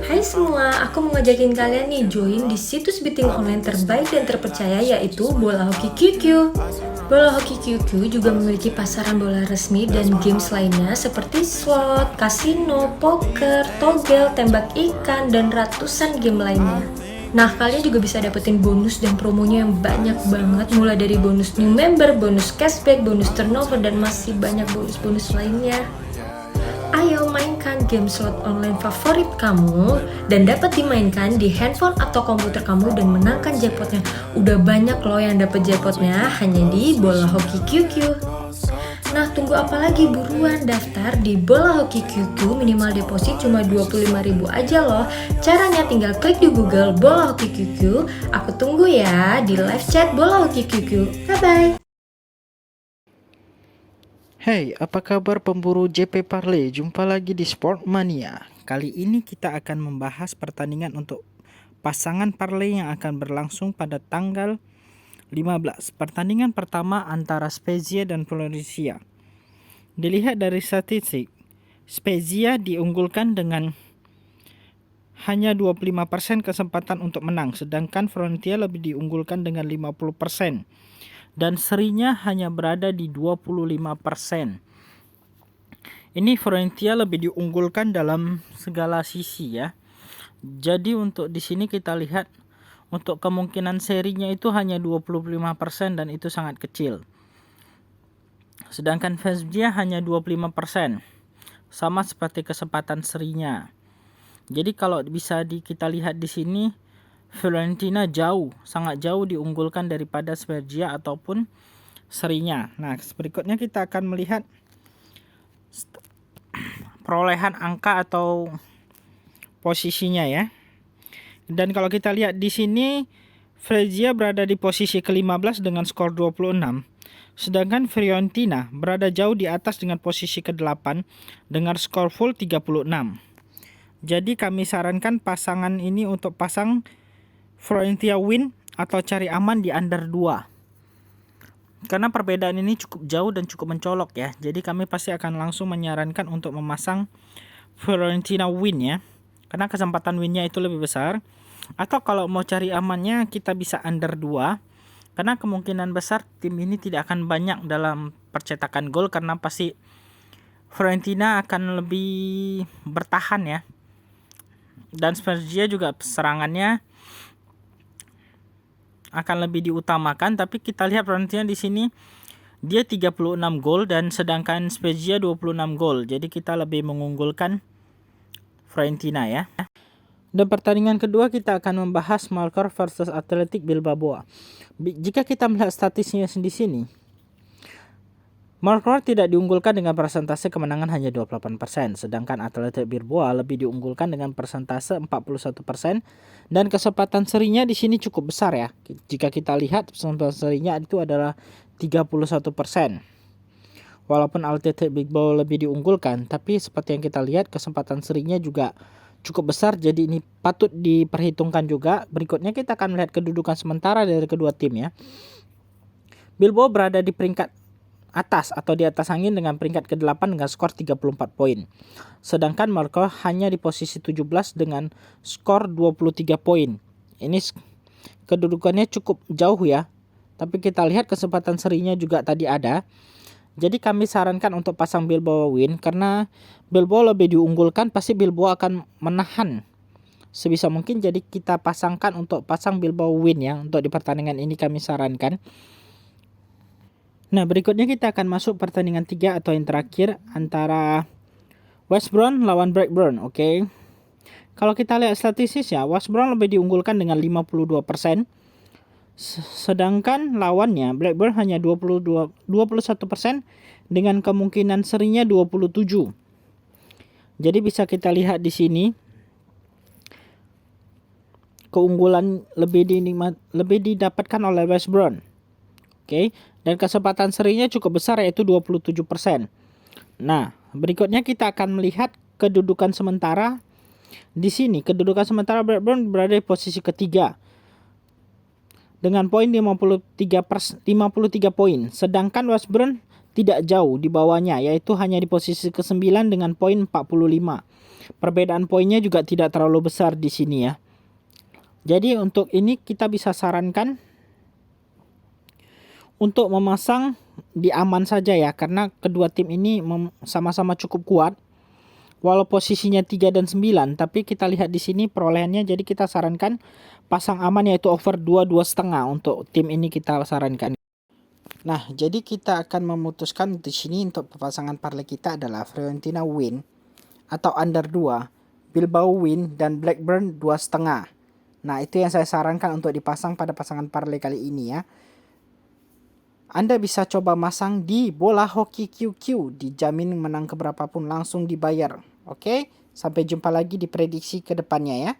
Hai semua, aku mau ngajakin kalian nih join di situs betting online terbaik dan terpercaya yaitu Bola Hoki QQ. Bola Hoki QQ juga memiliki pasaran bola resmi dan games lainnya seperti slot, kasino, poker, togel, tembak ikan, dan ratusan game lainnya. Nah, kalian juga bisa dapetin bonus dan promonya yang banyak banget, mulai dari bonus new member, bonus cashback, bonus turnover, dan masih banyak bonus-bonus lainnya. Ayo mainkan game slot online favorit kamu dan dapat dimainkan di handphone atau komputer kamu dan menangkan jackpotnya. Udah banyak loh yang dapat jackpotnya hanya di Bola Hoki QQ. Nah, tunggu apa lagi, buruan daftar di Bola Hoki QQ, minimal deposit cuma 25.000 aja loh. Caranya tinggal klik di Google Bola Hoki QQ. Aku tunggu ya di live chat Bola Hoki QQ. Bye bye. Hey, apa kabar pemburu JP Parley? Jumpa lagi di Sportmania. Kali ini kita akan membahas pertandingan untuk pasangan Parley yang akan berlangsung pada tanggal 15. Pertandingan pertama antara Spezia dan Florentia. Dilihat dari statistik, Spezia diunggulkan dengan hanya 25% kesempatan untuk menang, sedangkan Florentia lebih diunggulkan dengan 50%. Dan serinya hanya berada di 25%. Ini Florentia lebih diunggulkan dalam segala sisi ya. Jadi untuk di sini kita lihat untuk kemungkinan serinya itu hanya 25% dan itu sangat kecil. Sedangkan Spezia hanya 25%. Sama seperti kesempatan serinya. Jadi kalau bisa kita lihat di sini, Fiorentina sangat jauh diunggulkan daripada Spezia ataupun serinya. Nah, berikutnya kita akan melihat perolehan angka atau posisinya ya. Dan kalau kita lihat di sini, Spezia berada di posisi ke-15 dengan skor 26. Sedangkan Fiorentina berada jauh di atas dengan posisi ke-8 dengan skor full 36. Jadi kami sarankan pasangan ini untuk pasang Florentia win atau cari aman di under 2. Karena perbedaan ini cukup jauh dan cukup mencolok ya. Jadi kami pasti akan langsung menyarankan untuk memasang Florentina win ya. Karena kesempatan winnya itu lebih besar. Atau kalau mau cari amannya kita bisa under 2. Karena kemungkinan besar tim ini tidak akan banyak dalam percetakan gol. Karena pasti Fiorentina akan lebih bertahan ya. Dan Spezia juga serangannya akan lebih diutamakan, tapi kita lihat Fiorentina di sini dia 36 gol dan sedangkan Spezia 26 gol. Jadi kita lebih mengunggulkan Fiorentina ya. Dan pertandingan kedua kita akan membahas Marcor versus Athletic Bilbao. Jika kita melihat statistiknya di sini, Marcor tidak diunggulkan dengan persentase kemenangan hanya 28%, sedangkan Athletic Bilbao lebih diunggulkan dengan persentase 41% dan kesempatan serinya di sini cukup besar ya. Jika kita lihat kesempatan serinya itu adalah 31%. Walaupun Athletic Bilbao lebih diunggulkan, tapi seperti yang kita lihat kesempatan serinya juga cukup besar, jadi ini patut diperhitungkan juga. Berikutnya kita akan melihat kedudukan sementara dari kedua tim ya. Bilbao berada di peringkat atas atau di atas angin dengan peringkat ke-8 dengan skor 34 poin. Sedangkan Marco hanya di posisi 17 dengan skor 23 poin. Ini kedudukannya cukup jauh ya. Tapi kita lihat kesempatan serinya juga tadi ada. Jadi kami sarankan untuk pasang Bilbao win karena Bilbao lebih diunggulkan, pasti Bilbao akan menahan sebisa mungkin. Jadi kita pasangkan untuk pasang Bilbao win ya. Untuk di pertandingan ini kami sarankan. Nah, berikutnya kita akan masuk pertandingan 3 atau yang terakhir antara West Brom lawan Blackburn, oke. Kalau kita lihat statistisnya, West Brom lebih diunggulkan dengan 52%. Sedangkan lawannya Blackburn hanya 21% dengan kemungkinan serinya 27. Jadi bisa kita lihat di sini keunggulan lebih didapatkan oleh West Brom. Oke, dan kesempatan serinya cukup besar yaitu 27%. Nah, berikutnya kita akan melihat kedudukan sementara. Di sini kedudukan sementara Blackburn berada di posisi ketiga dengan poin 53 poin. Sedangkan West Brom tidak jauh di bawahnya, yaitu hanya di posisi ke-9 dengan poin 45. Perbedaan poinnya juga tidak terlalu besar di sini ya. Jadi untuk ini kita bisa sarankan untuk memasang di aman saja ya, karena kedua tim ini sama-sama cukup kuat. Walau posisinya 3 dan 9, tapi kita lihat di sini perolehannya, jadi kita sarankan pasang aman yaitu over 2-2,5 untuk tim ini kita sarankan. Nah, jadi kita akan memutuskan di sini untuk pasangan parlay kita adalah Fiorentina win atau under 2, Bilbao win dan Blackburn 2,5. Nah, itu yang saya sarankan untuk dipasang pada pasangan parlay kali ini ya. Anda bisa coba masang di Bola Hoki QQ, dijamin menang keberapapun langsung dibayar. Oke, sampai jumpa lagi di prediksi ke depannya ya.